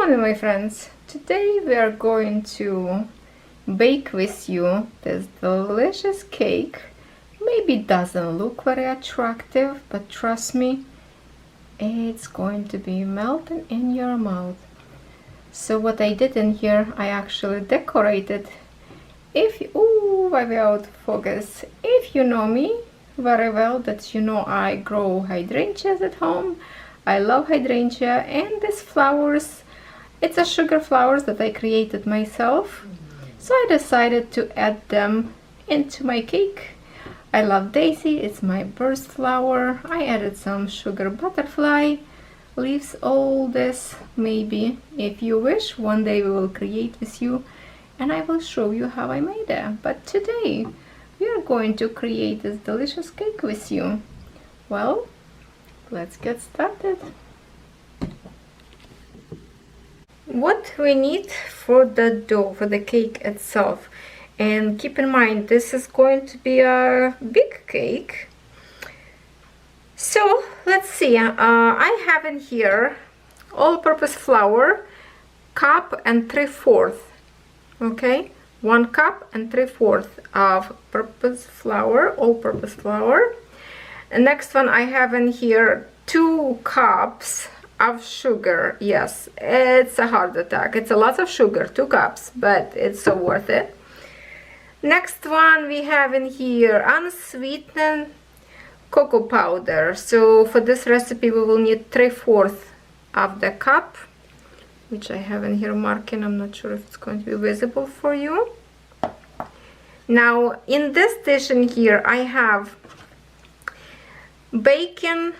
morning, my friends. Today we are going to bake with you this delicious cake. Maybe it doesn't look very attractive, but trust me, it's going to be melting in your mouth. So what I did in here, I actually decorated. Why we out of focus? If you know me very well, that you know I grow hydrangeas at home. I love hydrangea, and these flowers, it's a sugar flowers that I created myself. So I decided to add them into my cake. I love daisy, it's my burst flower. I added some sugar butterfly leaves, all this. Maybe if you wish, one day we will create with you and I will show you how I made it. But today we are going to create this delicious cake with you. Well, let's get started. What we need for the dough, for the cake itself, and keep in mind this is going to be a big cake. So let's see, I have in here all-purpose flour, cup and 3/4. Okay, 1 cup and 3/4 of purpose flour, all-purpose flour. And next one, I have in here 2 cups of sugar. Yes, it's a heart attack. It's a lot of sugar, 2 cups, but it's so worth it. Next one, we have in here unsweetened cocoa powder. So for this recipe, we will need 3/4 of the cup, which I have in here marking. I'm not sure if it's going to be visible for you. Now, in this dish in here, I have baking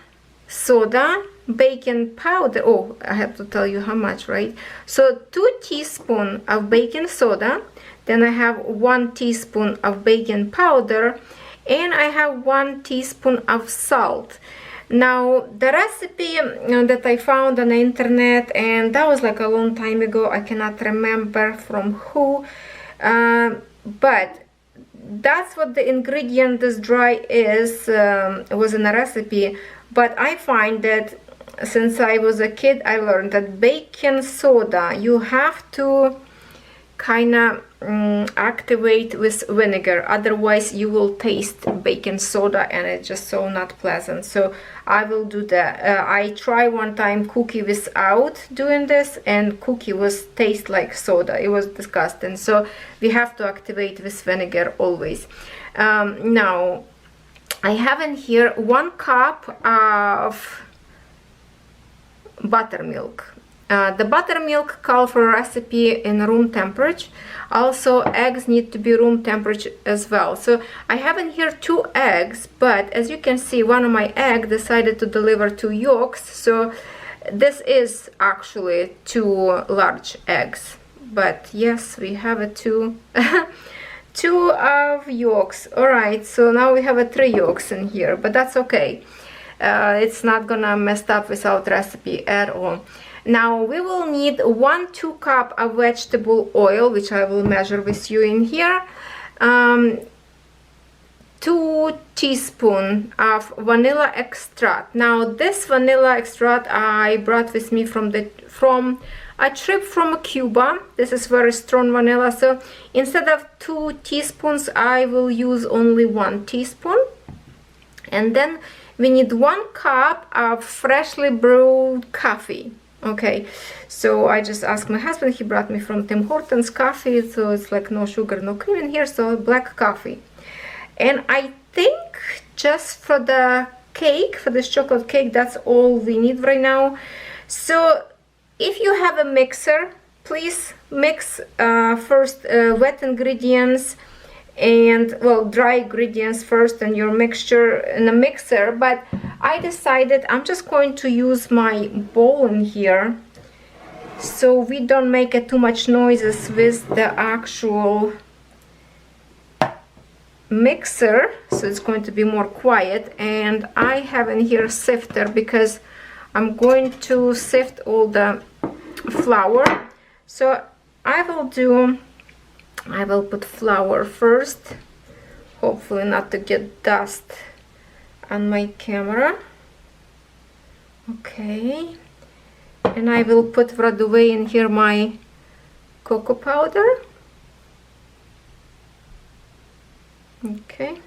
soda, baking powder. Oh, I have to tell you how much, right? So 2 teaspoons of baking soda, then I have 1 teaspoon of baking powder, and I have 1 teaspoon of salt. Now the recipe that I found on the internet, and that was like a long time ago, I cannot remember from who, but that's what the ingredient this dry is, was in a recipe. But I find that since I was a kid, I learned that baking soda you have to kind of activate with vinegar, otherwise you will taste baking soda and it's just so not pleasant. So I will do that. I tried one time cookie without doing this, and cookie was taste like soda. It was disgusting. So we have to activate with vinegar always. Now I have in here 1 cup of buttermilk. The buttermilk call for a recipe in room temperature. Also, eggs need to be room temperature as well. So I have in here 2 eggs, but as you can see, one of my egg decided to deliver 2 yolks. So this is actually 2 large eggs. But yes, we have a 2 2 of yolks. All right, so now we have a 3 yolks in here, but that's okay. It's not gonna mess up without recipe at all. Now we will need 1-2 cup of vegetable oil, which I will measure with you in here. 2 teaspoons of vanilla extract. Now this vanilla extract I brought with me from a trip from Cuba. This is very strong vanilla, so instead of 2 teaspoons I will use only 1 teaspoon. And then we need 1 cup of freshly brewed coffee. Okay, so I just asked my husband, he brought me from Tim Hortons coffee, so it's like no sugar, no cream in here, so black coffee. And I think just for the cake, for this chocolate cake, that's all we need right now. So if you have a mixer, please mix first wet ingredients and, well, dry ingredients first in your mixture in a mixer. But I decided I'm just going to use my bowl in here so we don't make too much noises with the actual mixer, so it's going to be more quiet. And I have in here a sifter because I'm going to sift all the flour. So I will put flour first, hopefully not to get dust on my camera. Okay, And I will put right away in here my cocoa powder. Okay.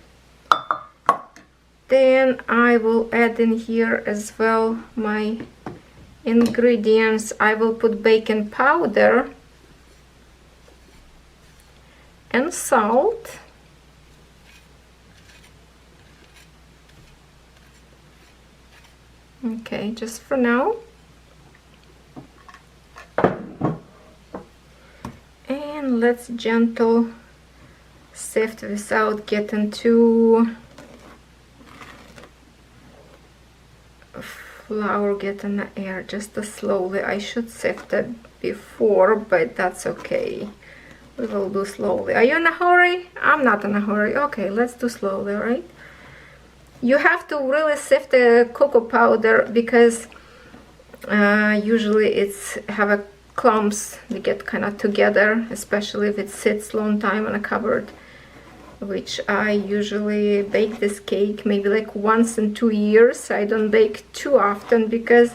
Then I will add in here as well my ingredients. I will put baking powder and salt. Okay, just for now. And let's gentle sift without getting too flour get in the air, just slowly. I should sift it before, but that's okay. We will do slowly. Are you in a hurry? I'm not in a hurry. Okay, let's do slowly, right? You have to really sift the cocoa powder because usually it's have a clumps. They get kind of together, especially if it sits long time in a cupboard. Which I usually bake this cake maybe like once in 2 years. I don't bake too often because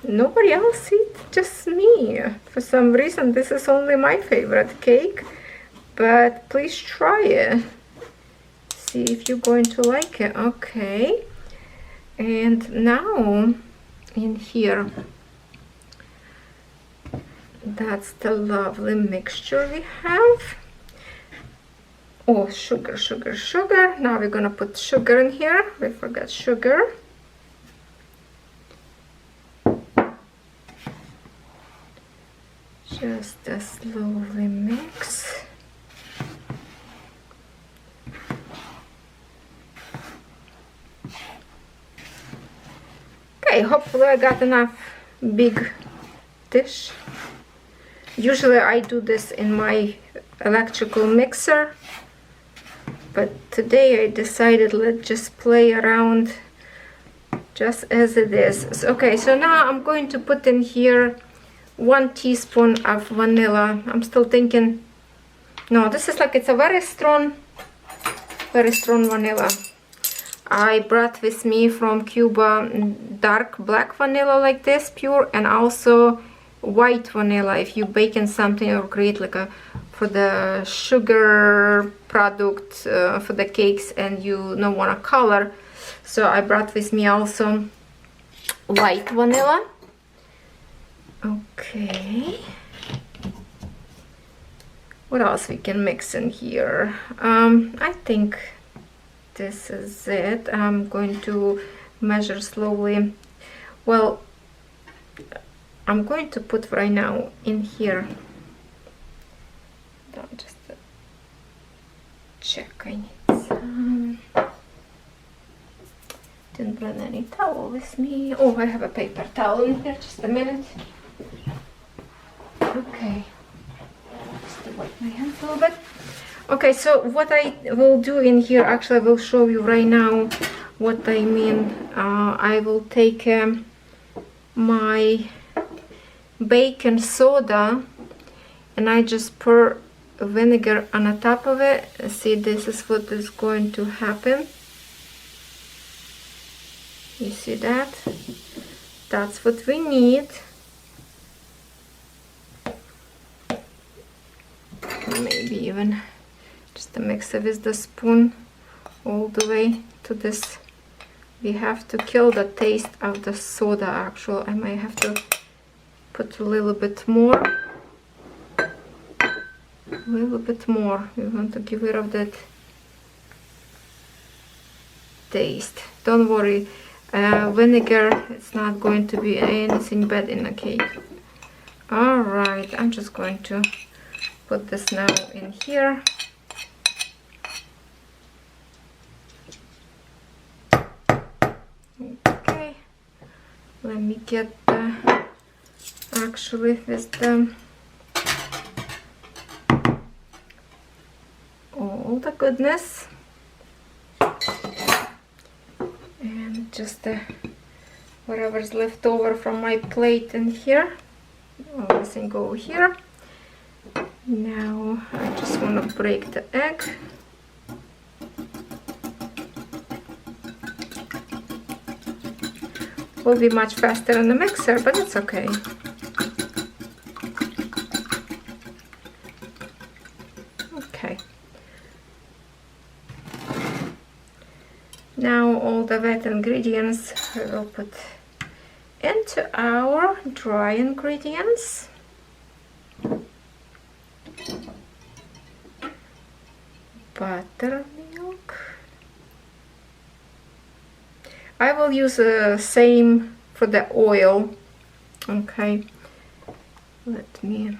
nobody else eats, just me. For some reason this is only my favorite cake, but please try it. See if you're going to like it. Okay, and now in here, that's the lovely mixture we have. Oh, sugar, sugar, sugar. Now we're gonna put sugar in here. We forgot sugar. Just a slowly mix. Okay, hopefully I got enough big dish. Usually I do this in my electrical mixer, but today I decided let's just play around just as it is. Okay, so now I'm going to put in here 1 teaspoon of vanilla. I'm still thinking, no, this is like, it's a very strong vanilla. I brought with me from Cuba dark black vanilla like this, pure, and also white vanilla if you bake in something or create like a for the sugar product for the cakes and you don't want a color. So I brought with me also white vanilla. Okay, what else we can mix in here? I think this is it. I'm going to measure slowly. Well, I'm going to put right now in here, just check, I need some, didn't bring any towel with me. Oh, I have a paper towel in here, just a minute. Okay, just to wipe my hands a little bit. Okay, so what I will do in here, actually I will show you right now what I mean. I will take my baking soda and I just pour vinegar on the top of it. See, this is what is going to happen. You see that? That's what we need. Maybe even just to mix it with the spoon all the way to this. We have to kill the taste of the soda. Actually, I might have to put a little bit more. A little bit more. We want to get rid of that taste. Don't worry, vinegar, it's not going to be anything bad in a cake. Alright, I'm just going to put this now in here. Okay, let me get the, actually with the all the goodness and just whatever's left over from my plate in here, everything go here. Now I just want to break the egg. Will be much faster in the mixer, but it's okay. Okay. Now all the wet ingredients we will put into our dry ingredients. Buttermilk. I will use the same for the oil. Okay, let me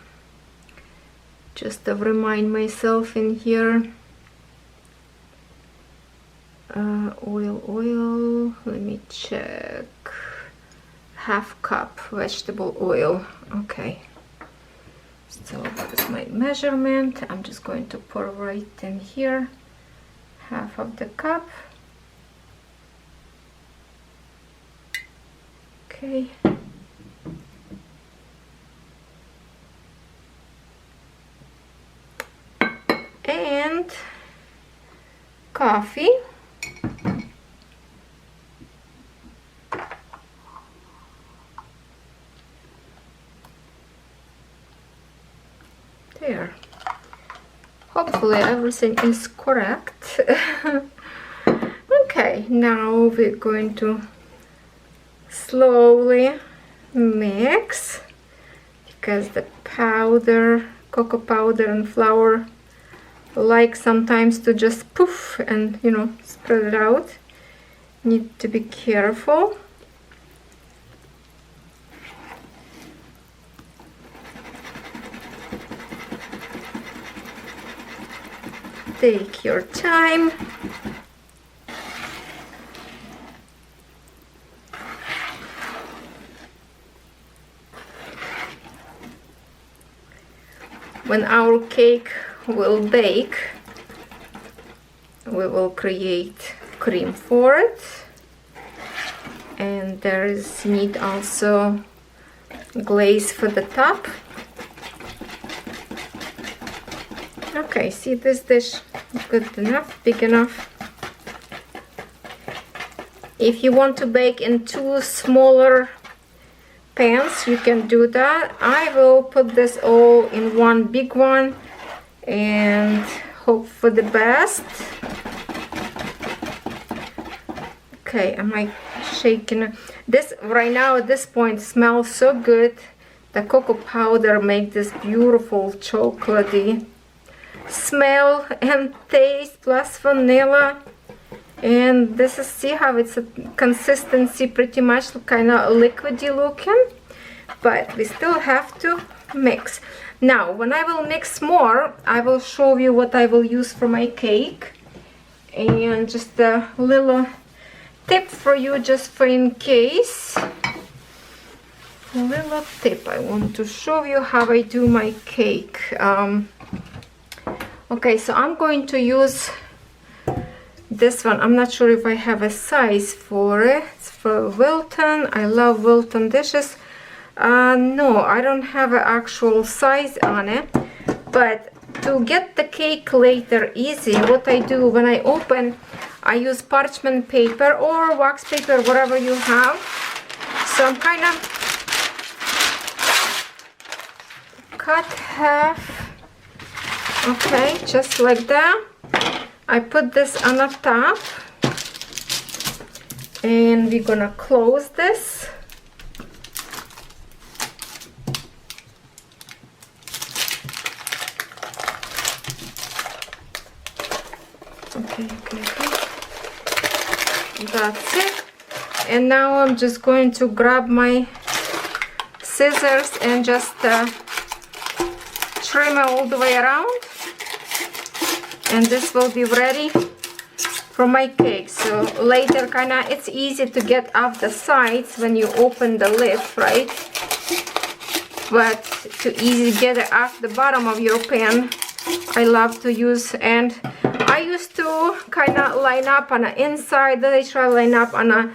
just remind myself in here. Oil, let me check. Half cup vegetable oil. Okay, so that is my measurement. I'm just going to pour right in here, half of the cup. Okay. And coffee. There. Hopefully everything is correct. Okay, now we're going to slowly mix, because the powder, cocoa powder and flour like sometimes to just poof and, you know, spread it out. Need to be careful. Take your time. When our cake will bake, we will create cream for it, and there is need also glaze for the top. Okay, see this dish, good enough, big enough. If you want to bake in two smaller pans, you can do that. I will put this all in one big one and hope for the best. Okay, am I shaking? This right now at this point smells so good. The cocoa powder makes this beautiful chocolatey smell and taste, plus vanilla. And this is, see how it's a consistency, pretty much kind of liquidy looking, but we still have to mix. Now when I will mix more, I will show you what I will use for my cake, and just a little tip for you, just for in case. A little tip, I want to show you how I do my cake. Okay, so I'm going to use this one. I'm not sure if I have a size for it. It's for Wilton. I love Wilton dishes. No, I don't have an actual size on it, but to get the cake later easy, what I do when I open, I use parchment paper or wax paper, whatever you have. So I'm kind of cut half. Okay, just like that. I put this on the top, and we're gonna close this. Okay. That's it. And now I'm just going to grab my scissors and just trim it all the way around. And this will be ready for my cake. So later, kinda, it's easy to get off the sides when you open the lid, right? But to easy get it off the bottom of your pan, I love to use, and I used to kinda line up on the inside, then I try to line up on a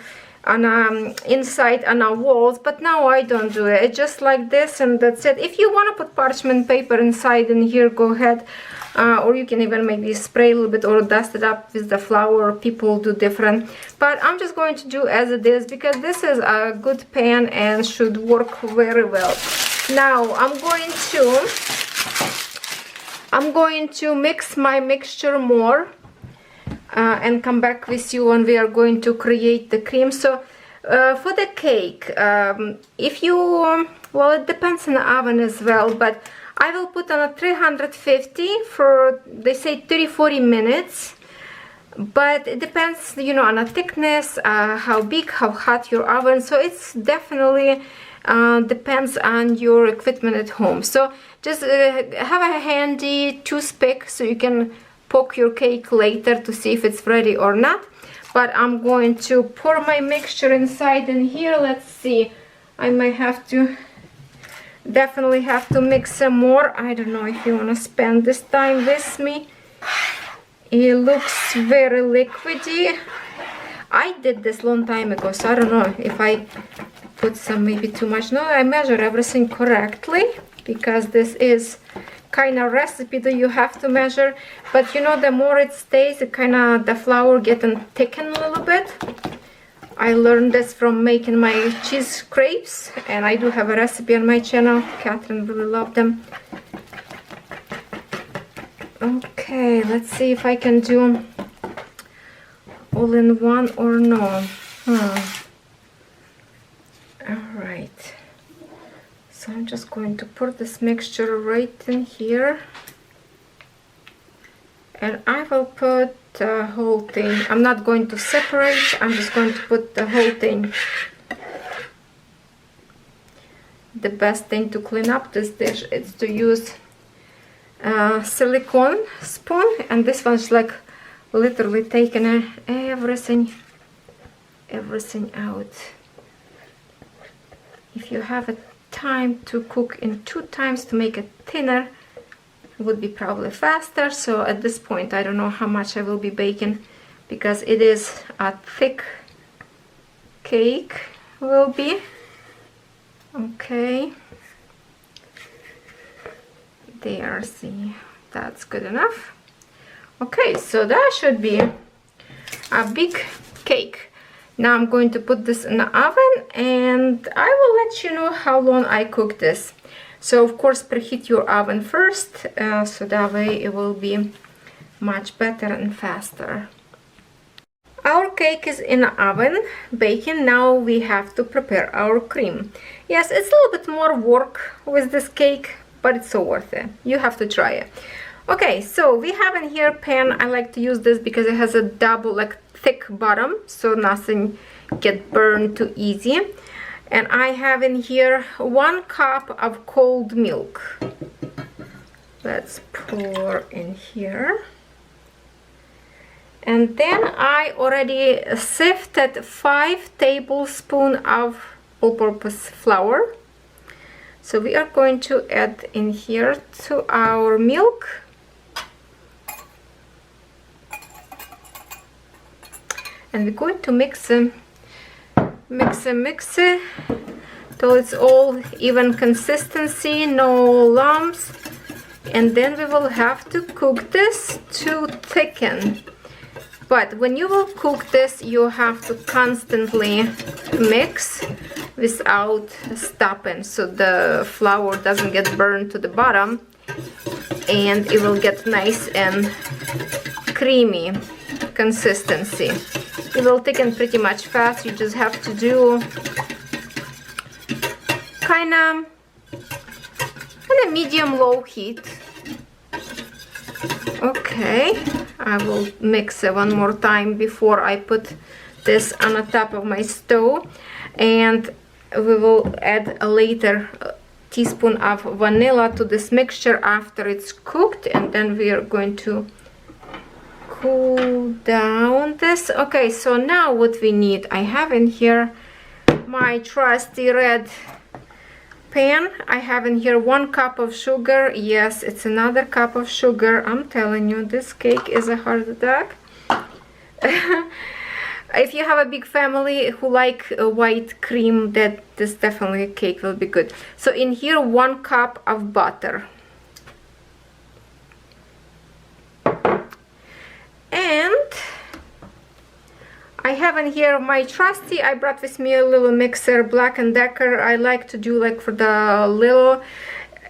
inside on our walls, but now I don't do it. It's just like this, and that's it. If you want to put parchment paper inside in here, go ahead. or you can even maybe spray a little bit or dust it up with the flour. People do different, but I'm just going to do as it is because this is a good pan and should work very well. Now I'm going to mix my mixture more and come back with you when we are going to create the cream. So for the cake, if you well, it depends on the oven as well, but I will put on a 350 for, they say, 30-40 minutes. But it depends, you know, on the thickness, how big, how hot your oven. So it's definitely depends on your equipment at home. So just have a handy toothpick so you can poke your cake later to see if it's ready or not. But I'm going to pour my mixture inside in here. Let's see, I might have to, definitely have to mix some more. I don't know if you want to spend this time with me. It looks very liquidy. I did this long time ago, so I don't know if I put some, maybe too much. No, I measure everything correctly because this is kind of recipe that you have to measure. But you know, the more it stays, it kind of, the flour getting thickened a little bit. I learned this from making my cheese crepes, and I do have a recipe on my channel. Catherine really loved them. Okay, let's see if I can do all in one or no. Alright, so I'm just going to pour this mixture right in here, and I will put the whole thing. I'm not going to separate, I'm just going to put the whole thing. The best thing to clean up this dish is to use silicone spoon, and this one's like literally taking everything out. If you have a time to cook in 2 times to make it thinner, it would be probably faster. So at this point I don't know how much I will be baking because it is a thick cake will be. Okay, there, see, that's good enough. Okay, so that should be a big cake. Now I'm going to put this in the oven, and I will let you know how long I cook this. So of course preheat your oven first, so that way it will be much better and faster. Our cake is in the oven baking. Now we have to prepare our cream. Yes, it's a little bit more work with this cake, but it's so worth it. You have to try it. Okay, so we have in here pan. I like to use this because it has a double, like, thick bottom, so nothing get burned too easy. And I have in here 1 cup of cold milk. Let's pour in here. And then I already sifted 5 tablespoons of all-purpose flour. So we are going to add in here to our milk. And we're going to mix it till it's all even consistency, no lumps. And then we will have to cook this to thicken. But when you will cook this, you have to constantly mix without stopping, so the flour doesn't get burned to the bottom, and it will get nice and creamy consistency. It will thicken pretty much fast. You just have to do kind of on a medium-low heat. Okay, I will mix it one more time before I put this on the top of my stove, and we will add a later teaspoon of vanilla to this mixture after it's cooked, and then we are going to cool down this. Okay, so now what we need, I have in here my trusty red pan. I have in here 1 cup of sugar. Yes, it's another cup of sugar. I'm telling you, this cake is a heart attack. If you have a big family who like a white cream, that this definitely cake will be good. So in here 1 cup of butter. I have in here my trusty. I brought with me a little mixer, Black & Decker. I like to do like for the little,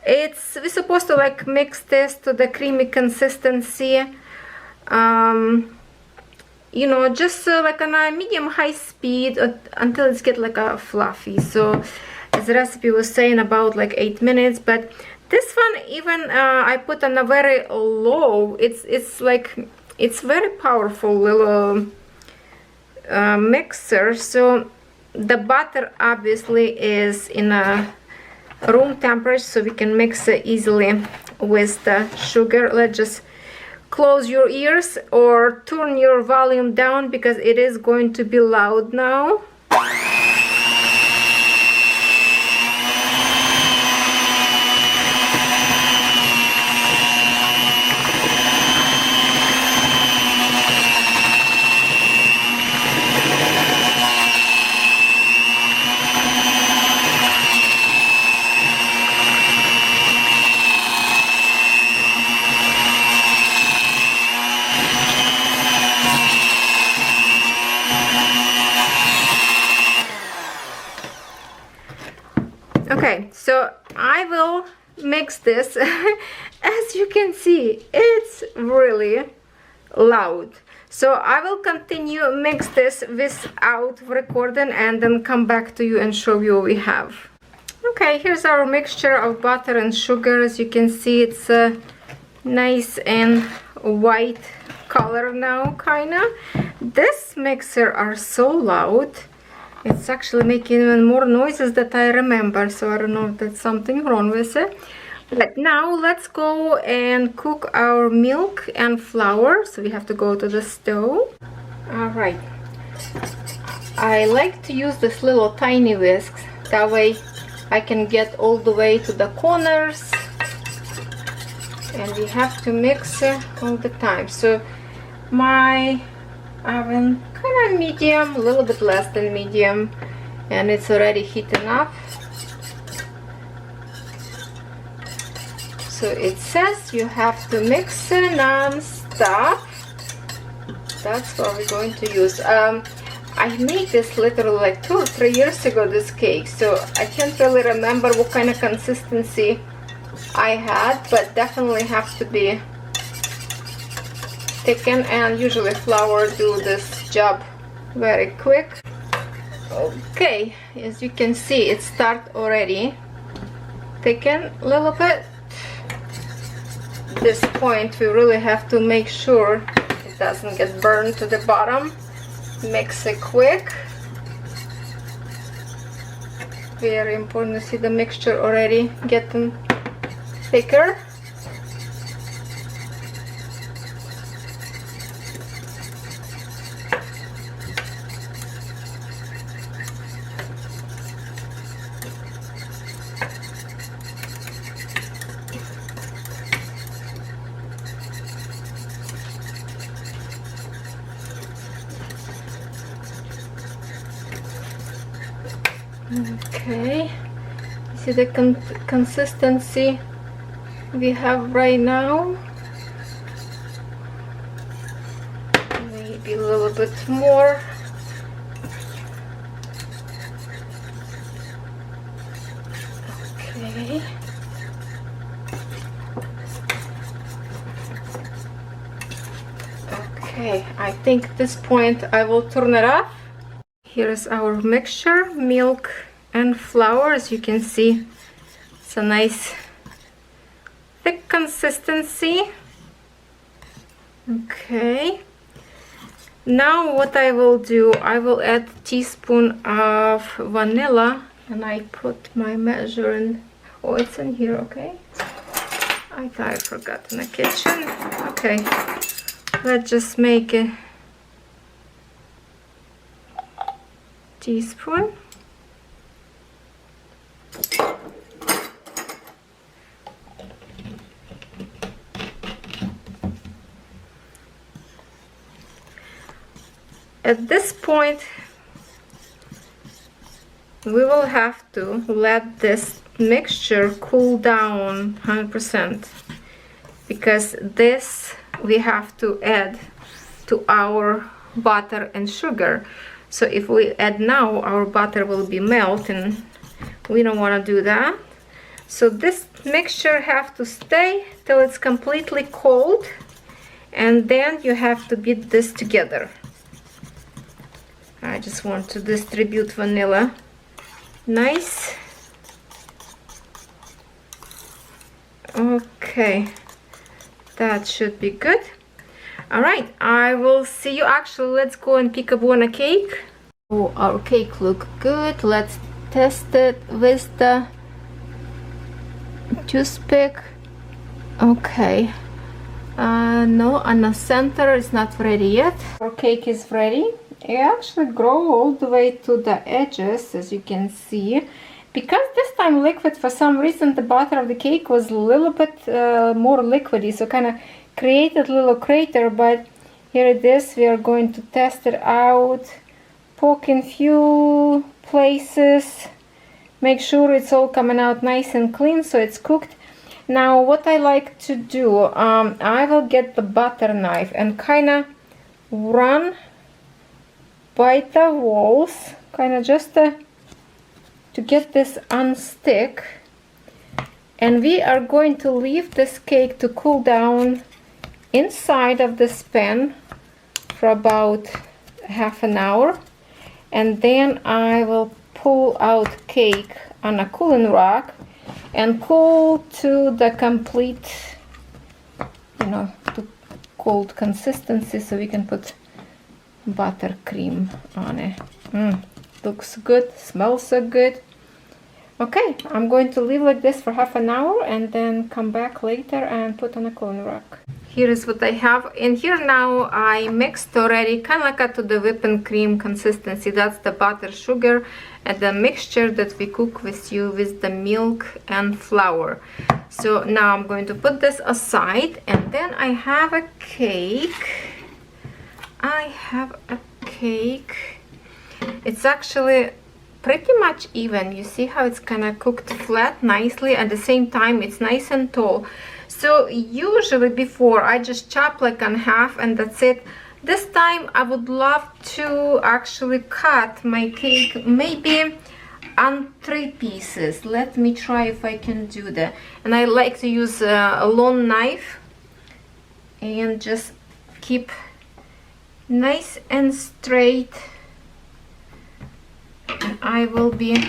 we're supposed to like mix this to the creamy consistency. You know, just like on a medium high speed until it's get like a fluffy. So as the recipe was saying, about like 8 minutes, but this one even I put on a very low. It's like, it's very powerful little mixer. So the butter obviously is in a room temperature, so we can mix it easily with the sugar. Let's just close your ears or turn your volume down because it is going to be loud now. Okay, so I will mix this. As you can see, it's really loud. So I will continue mix this without recording and then come back to you and show you what we have. Okay, here's our mixture of butter and sugar. As you can see, it's a nice and white color now, kinda. This mixer are so loud. It's actually making even more noises that I remember, so I don't know if there's something wrong with it. But now let's go and cook our milk and flour. So we have to go to the stove. Alright. I like to use this little tiny whisk. That way I can get all the way to the corners. And we have to mix all the time. So my oven kind of medium, a little bit less than medium, and it's already heating up. So it says you have to mix it non-stop. That's what we're going to use. I made this literally like 2 or 3 years ago, this cake, so I can't really remember what kind of consistency I had, but definitely have to be thicken, and usually flour do this job very quick. Okay, as you can see, it start already thicken a little bit. At this point we really have to make sure it doesn't get burned to the bottom. Mix it quick. Very important to see the mixture already getting thicker. Okay, see the consistency we have right now. Maybe a little bit more. Okay. Okay, I think at this point I will turn it off. Here's our mixture, milk and flour. As you can see, it's a nice thick consistency. Okay, now what I will do, I will add a teaspoon of vanilla, and I put my measuring, oh, it's in here. Okay, I thought I forgot in the kitchen. Okay, let's just make a teaspoon. At this point we will have to let this mixture cool down 100%, because this we have to add to our butter and sugar. So if we add now, our butter will be melting. We don't want to do that. So this mixture have to stay till it's completely cold, and then you have to beat this together. I just want to distribute vanilla nice. Okay, that should be good. All right, I will see you. Actually, let's go and pick up one cake. Oh, our cake look good. Let's test it with the toothpick. Okay. No, on the center is not ready yet. Our cake is ready. It actually grow all the way to the edges, as you can see. Because this time liquid, for some reason, the butter of the cake was a little bit more liquidy, so kind of created a little crater. But here it is. We are going to test it out, poke in few places, make sure it's all coming out nice and clean, so it's cooked. Now, what I like to do, I will get the butter knife and kind of run by the walls, kind of just to get this unstick. And we are going to leave this cake to cool down inside of this pan for about half an hour. And then I will pull out cake on a cooling rack and cool to the complete, to cold consistency, so we can put buttercream on it. Looks good, smells so good. Okay, I'm going to leave like this for half an hour and then come back later and put on a cooling rack. Here is what I have in here now. I mixed already, kind of like to the whipping cream consistency. That's the butter, sugar, and the mixture that we cook with you with the milk and flour. So now I'm going to put this aside, and then I have a cake. It's actually pretty much even. You see how it's kind of cooked flat nicely, at the same time it's nice and tall. So usually before I just chop like in half and that's it. This time I would love to actually cut my cake maybe on 3 pieces. Let me try if I can do that. And I like to use a long knife and just keep nice and straight. And I will be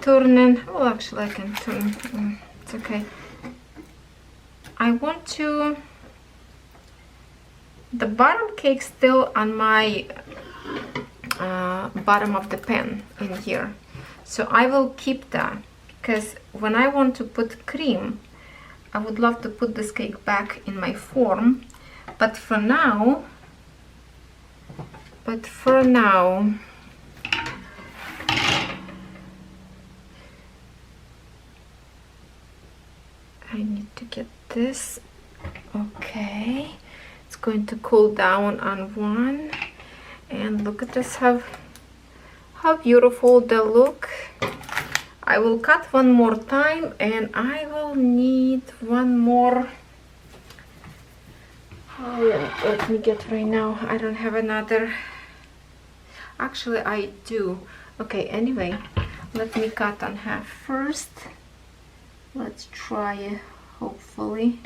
turning. Oh, actually I can turn. It's okay. I want to the bottom cake still on my bottom of the pan in here, so I will keep that, because when I want to put cream I would love to put this cake back in my form, but for now I need to get this. Okay, it's going to cool down on one, and look at this, how beautiful they look. I will cut one more time, and I will need one more. Oh, let me get right now. I don't have another. Actually I do. Okay, anyway, let me cut on half first. Let's try it. Hopefully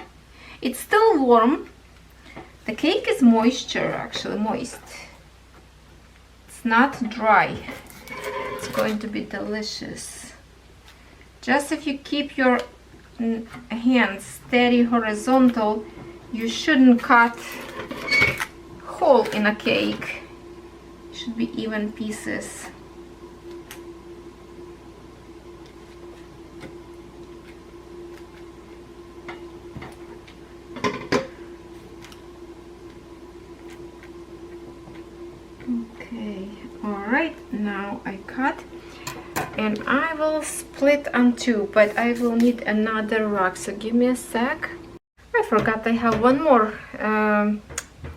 it's still warm. The cake is actually moist. It's not dry. It's going to be delicious. Just if you keep your hands steady horizontal, you shouldn't cut hole in a cake. It should be even pieces. Okay, all right, now I cut, and I will split on 2, but I will need another rack, so give me a sec. I forgot I have one more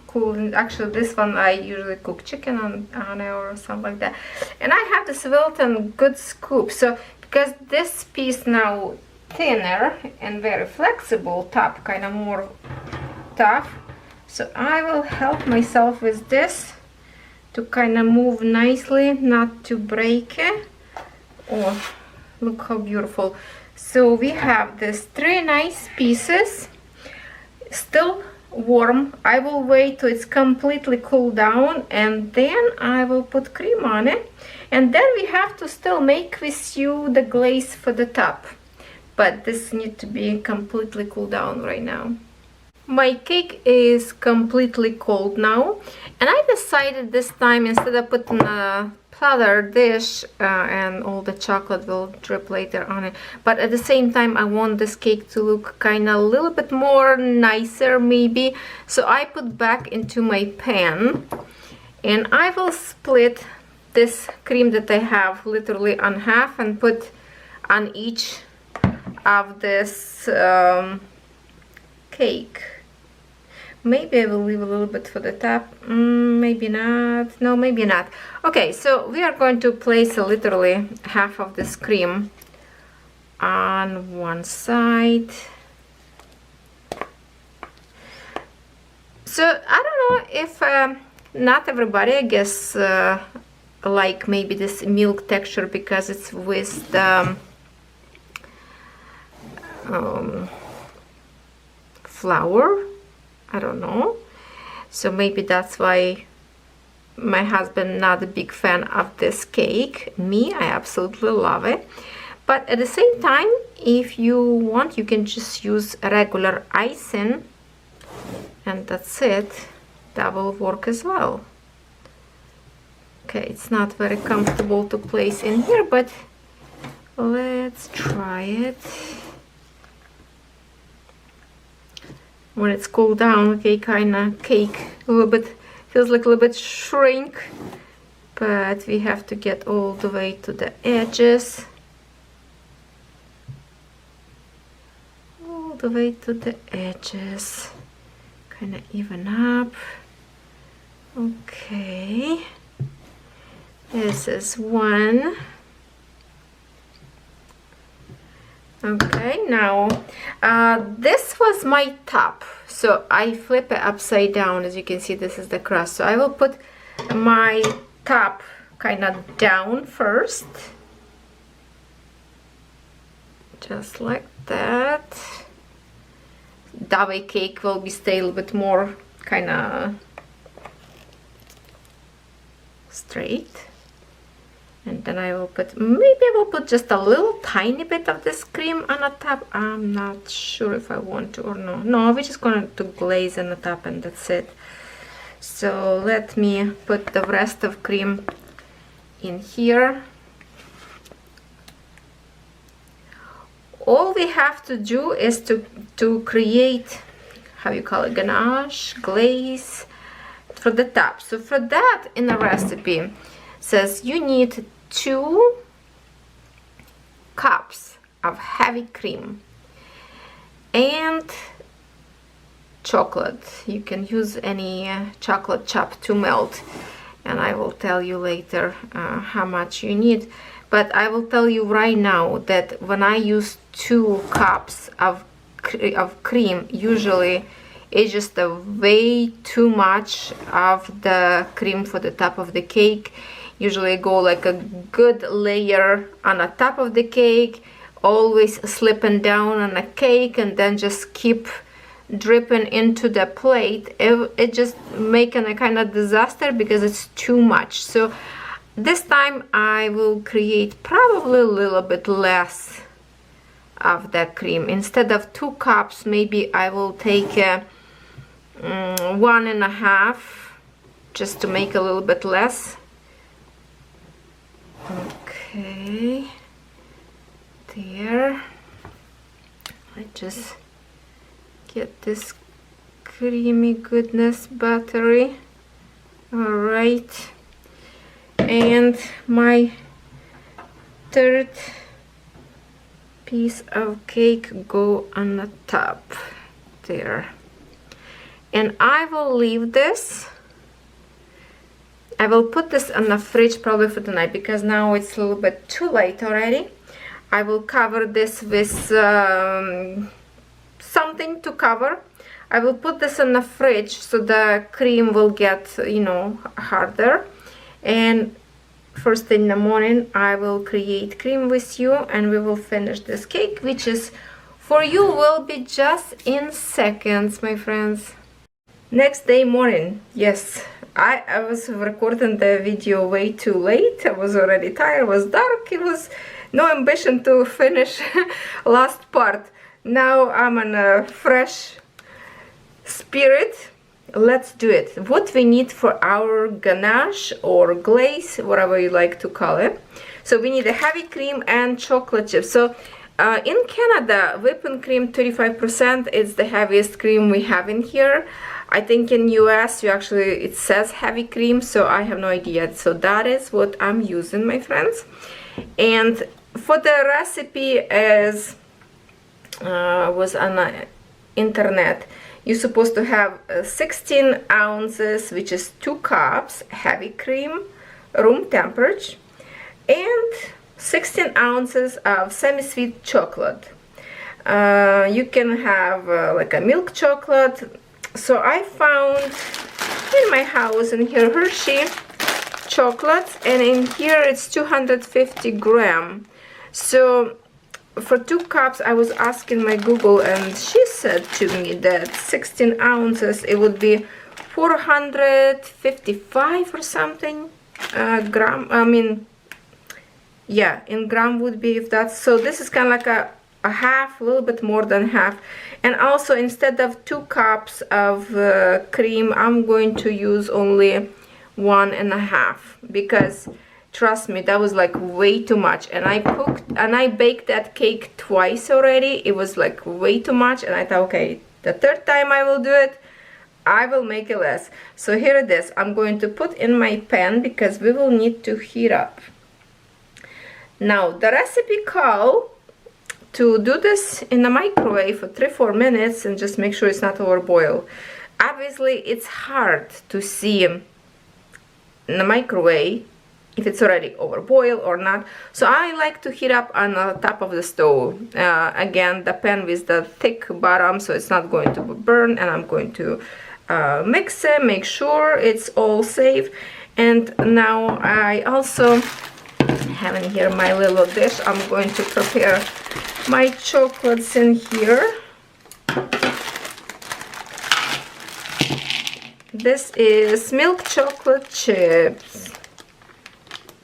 cool. Actually, this one I usually cook chicken on it or something like that, and I have this Wilton good scoop. So because this piece now thinner and very flexible, top kind of more tough, So I will help myself with this to kind of move nicely, not to break it. Oh, look how beautiful. So we have these 3 nice pieces, still warm. I will wait till it's completely cooled down, and then I will put cream on it. And then we have to still make with you the glaze for the top. But this needs to be completely cooled down right now. My cake is completely cold now, and I decided this time, instead of putting a platter dish and all the chocolate will drip later on it, but at the same time I want this cake to look kind of a little bit more nicer maybe, so I put back into my pan, and I will split this cream that I have literally on half and put on each of this cake. Maybe I will leave a little bit for the top, maybe not, no, maybe not. Okay, so we are going to place literally half of this cream on one side. So I don't know if not everybody, I guess, like maybe this milk texture because it's with the flour. I don't know, so maybe that's why my husband not a big fan of this cake. Me, I absolutely love it, but at the same time, if you want, you can just use regular icing, and that's it. That will work as well. Okay, it's not very comfortable to place in here, but let's try it. When it's cooled down, okay, kind of cake a little bit feels like a little bit shrink, but we have to get all the way to the edges, all the way to the edges, kind of even up. Okay, this is one. Okay, now this was my top, so I flip it upside down. As you can see, this is the crust, so I will put my top kind of down first, just like that. That way cake will be stay a little bit more kind of straight. And then I will put, maybe I will put just a little tiny bit of this cream on the top. I'm not sure if I want to or no. No, we're just going to glaze on the top and that's it. So let me put the rest of cream in here. All we have to do is to create, how you call it, ganache, glaze for the top. So for that, in the recipe, says you need 2 cups of heavy cream and chocolate. You can use any chocolate chop to melt, and I will tell you later how much you need. But I will tell you right now that when I use 2 cups of cream, usually it's just a way too much of the cream for the top of the cake. Usually I go like a good layer on the top of the cake, always slipping down on the cake, and then just keep dripping into the plate. It just making a kind of disaster because it's too much. So this time I will create probably a little bit less of that cream. Instead of 2 cups, maybe I will take 1.5, just to make a little bit less. Okay, there. I just get this creamy goodness buttery. All right, and my third piece of cake go on the top there, and I will leave this. I will put this in the fridge probably for tonight because now it's a little bit too late already. I will cover this with something to cover. I will put this in the fridge so the cream will get, you know, harder. And first thing in the morning I will create cream with you and we will finish this cake, which is for you will be just in seconds, my friends. Next day morning, yes, I was recording the video way too late. I was already tired, it was dark, it was no ambition to finish last part. Now I'm in a fresh spirit. Let's do it. What we need for our ganache or glaze, whatever you like to call it. So we need a heavy cream and chocolate chips. So in Canada, whipping cream 35% is the heaviest cream we have in here. I think in US it says heavy cream, so I have no idea. So that is what I'm using, my friends. And for the recipe as was on the internet, you're supposed to have 16 ounces, which is 2 cups heavy cream, room temperature, and 16 ounces of semi-sweet chocolate. You can have like a milk chocolate. So I found in my house in here Hershey chocolates, and in here it's 250 grams. So for 2 cups I was asking my Google, and she said to me that 16 ounces it would be 455 or something gram. I mean, yeah, in gram would be, if that's so. This is kind of like a half, a little bit more than half. And also instead of 2 cups of cream, I'm going to use only 1.5, because trust me, that was like way too much. And I baked that cake twice already. It was like way too much, and I thought, okay, the third time I will do it, I will make it less. So here it is. I'm going to put in my pan because we will need to heat up. Now the recipe call to do this in the microwave for 3-4 minutes and just make sure it's not overboiled. Obviously it's hard to see in the microwave if it's already overboiled or not, so I like to heat up on the top of the stove. Again, the pan with the thick bottom, so it's not going to burn, and I'm going to mix it, make sure it's all safe. And now I also have in here my little dish. I'm going to prepare my chocolates in here. This is milk chocolate chips.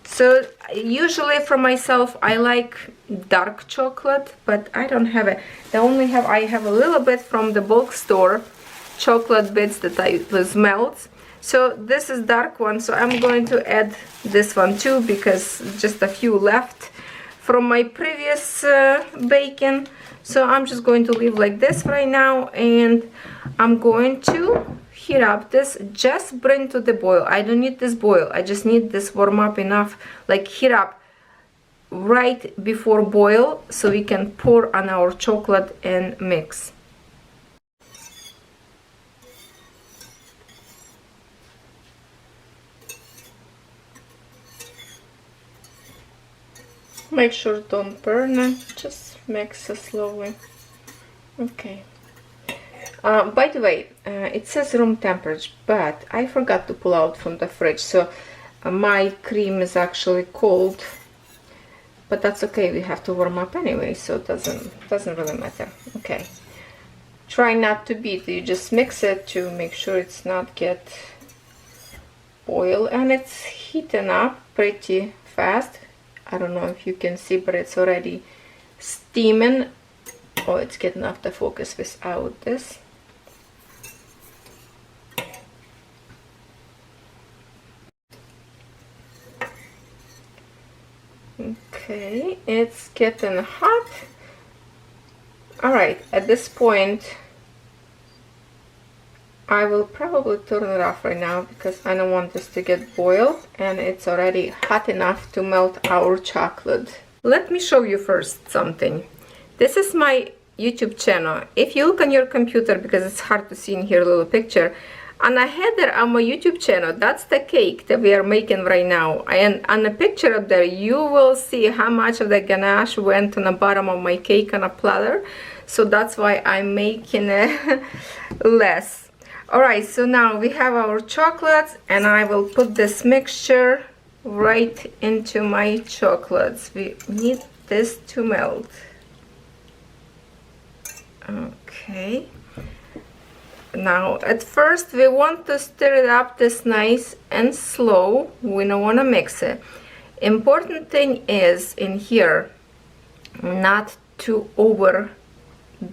So usually for myself I like dark chocolate, but I don't have it. I have a little bit from the bulk store chocolate bits that was melt. So this is dark one, so I'm going to add this one too, because just a few left from my previous baking. So I'm just going to leave like this right now, and I'm going to heat up this. Just bring to the boil. I don't need this boil, I just need this warm up enough, like heat up right before boil, so we can pour on our chocolate and mix. Make sure don't burn it, just mix it slowly. Okay. By the way, it says room temperature, but I forgot to pull out from the fridge, so my cream is actually cold. But that's okay, we have to warm up anyway, so it doesn't really matter. Okay. Try not to beat, you just mix it to make sure it's not get oil, and it's heating up pretty fast. I don't know if you can see, but it's already steaming. Oh, it's getting off the focus without this. Okay, it's getting hot. Alright, at this point I will probably turn it off right now, because I don't want this to get boiled, and it's already hot enough to melt our chocolate. Let me show you first something. This is my YouTube channel. If you look on your computer, because it's hard to see in here a little picture, on a header on my YouTube channel. That's the cake that we are making right now, and on the picture up there you will see how much of the ganache went on the bottom of my cake on a platter, so that's why I'm making it less. Alright, so now we have our chocolates, and I will put this mixture right into my chocolates. We need this to melt. Okay, now at first we want to stir it up this nice and slow. We don't want to mix it. Important thing is in here not to over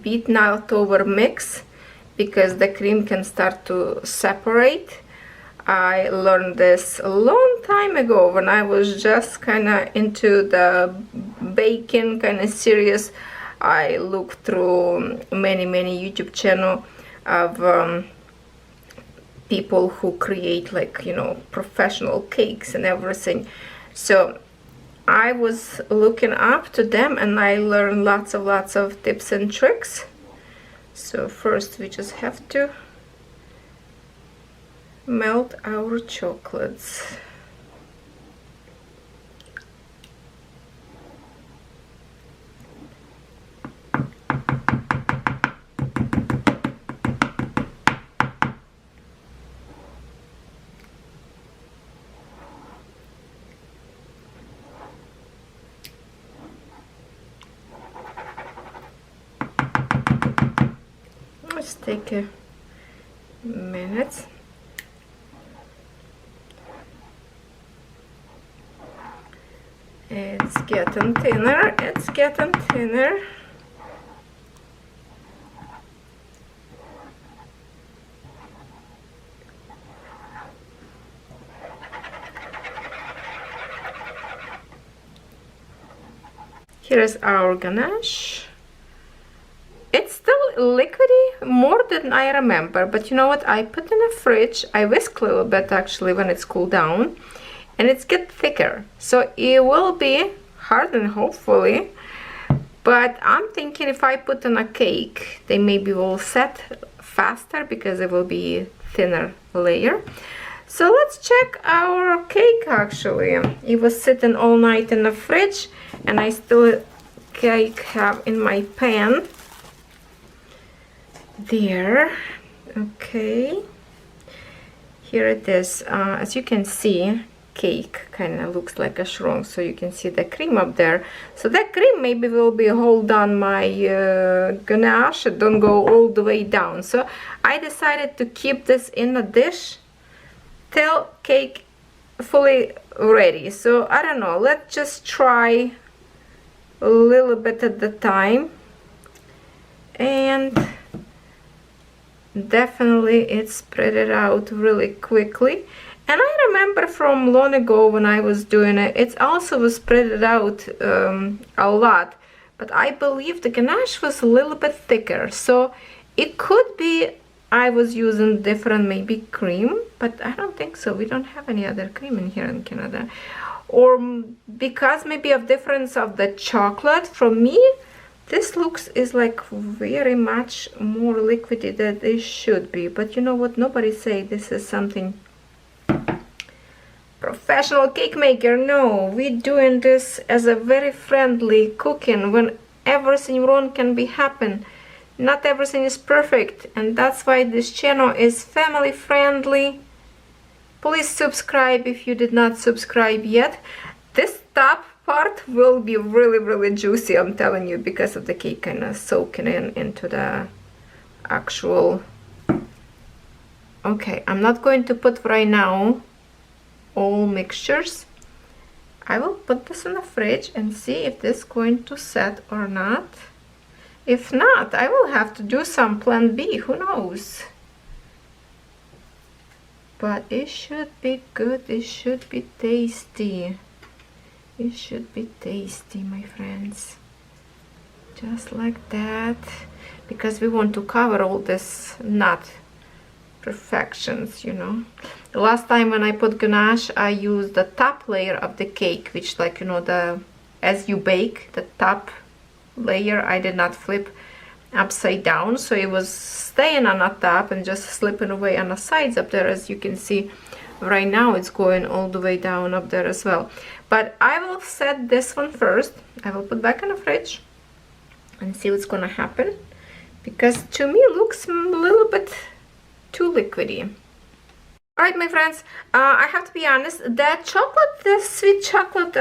beat, not over mix, because the cream can start to separate. I learned this a long time ago when I was just kind of into the baking kind of serious. I looked through many YouTube channel of people who create, like, you know, professional cakes and everything. So I was looking up to them, and I learned lots of tips and tricks. So first we just have to melt our chocolates. Let's take a minute. It's getting thinner, it's getting thinner. Here's our ganache. It's still liquidy, more than I remember, but you know what? I put in the fridge, I whisk a little bit actually when it's cooled down, and it's get thicker, so it will be hardened hopefully. But I'm thinking if I put on a cake, they maybe will set faster because it will be thinner layer. So let's check our cake. Actually, it was sitting all night in the fridge, and I still cake have in my pan there. Okay, here it is. As you can see, cake kind of looks like a shrunk, so you can see the cream up there. So that cream maybe will be hold on my ganache, don't go all the way down. So I decided to keep this in a dish till cake fully ready. So I don't know, let's just try a little bit at the time, and definitely it spread it out really quickly. And I remember from long ago when I was doing it, it also was spread it out a lot, but I believe the ganache was a little bit thicker, so it could be I was using different maybe cream, but I don't think so. We don't have any other cream in here in Canada, or because maybe of difference of the chocolate. From me, this looks is like very much more liquidy than it should be. But you know what? Nobody say this is something professional cake maker. No, we're doing this as a very friendly cooking when everything wrong can be happen. Not everything is perfect, and that's why this channel is family friendly. Please subscribe if you did not subscribe yet. This top part will be really juicy, I'm telling you, because of the cake kind of soaking into the actual. Okay, I'm not going to put right now all mixtures. I will put this in the fridge and see if this is going to set or not. If not, I will have to do some plan B, who knows. But it should be good, it should be tasty. It should be tasty, my friends. Just like that. Because we want to cover all this nut perfections, you know. The last time when I put ganache, I used the top layer of the cake, which, like, you know, the as you bake the top layer, I did not flip. upside down, so it was staying on the top and just slipping away on the sides up there. As you can see right now, it's going all the way down up there as well. But I will set this one first. I will put back in the fridge and see what's gonna happen, because to me it looks a little bit too liquidy. Alright, my friends, I have to be honest, that chocolate, the sweet chocolate,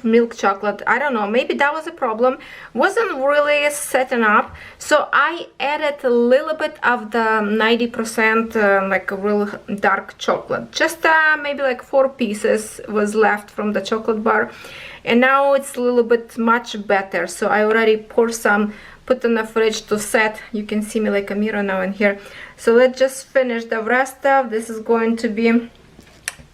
milk chocolate, I don't know, maybe that was a problem, wasn't really setting up, so I added a little bit of the 90% like a real dark chocolate, just maybe like 4 pieces was left from the chocolate bar, and now it's a little bit much better. So I already poured some, put in the fridge to set. You can see me like a mirror now in here. So let's just finish the rest of this. Is going to be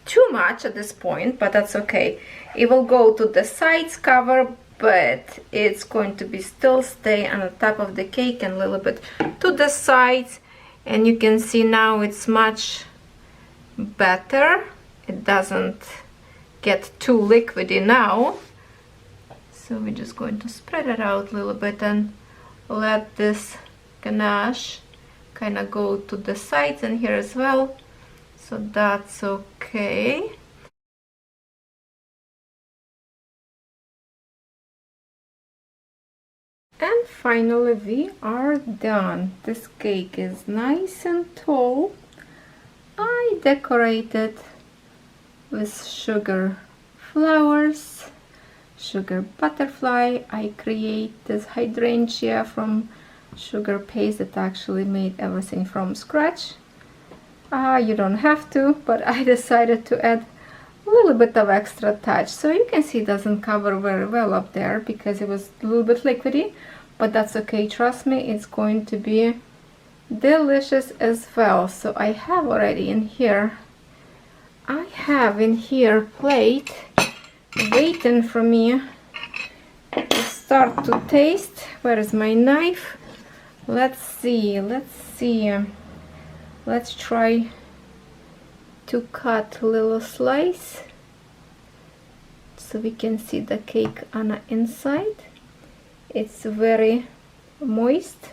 too much at this point, but that's okay. It will go to the sides cover, but it's going to be still stay on the top of the cake and a little bit to the sides. And you can see now it's much better. It doesn't get too liquidy now. So we're just going to spread it out a little bit and let this ganache kind of go to the sides and here as well. So that's okay. And finally we are done. This cake is nice and tall. I decorated with sugar flowers, sugar butterfly. I create this hydrangea from sugar paste that actually made everything from scratch. You don't have to, but I decided to add a little bit of extra touch. So you can see it doesn't cover very well up there because it was a little bit liquidy, but that's okay. Trust me, it's going to be delicious as well. So I have already in here, I have in here plate waiting for me to start to taste. Where is my knife? Let's see, let's try to cut a little slice so we can see the cake on the inside. It's very moist,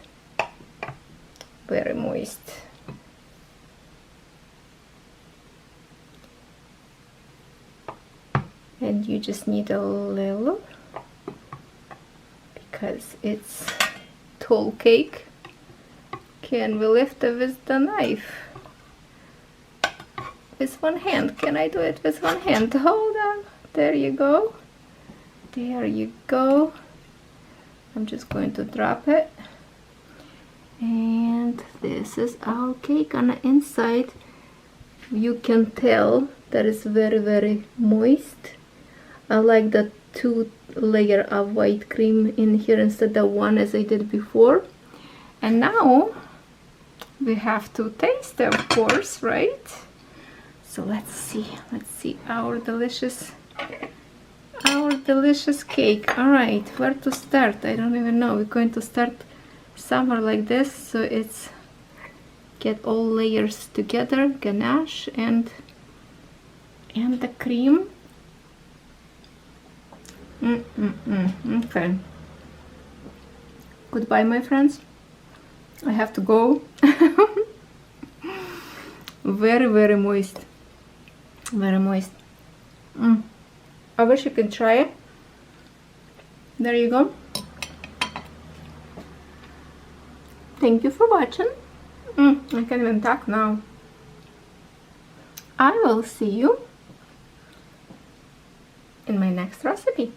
very moist. And you just need a little, because it's tall cake. Can we lift it with the knife? With one hand. Can I do it with one hand? Hold on. There you go. There you go. I'm just going to drop it. And this is our cake on the inside. You can tell that it's very, very moist. I like the 2 layer of white cream in here instead of 1 as I did before. And now we have to taste it, of course, right? So let's see our delicious cake. All right, where to start? I don't even know. We're going to start somewhere like this, so it's get all layers together, ganache and the cream. Okay. Goodbye, my friends. I have to go. Very, very moist. Very moist. I wish you could try it. There you go. Thank you for watching. I can't even talk now. I will see you in my next recipe.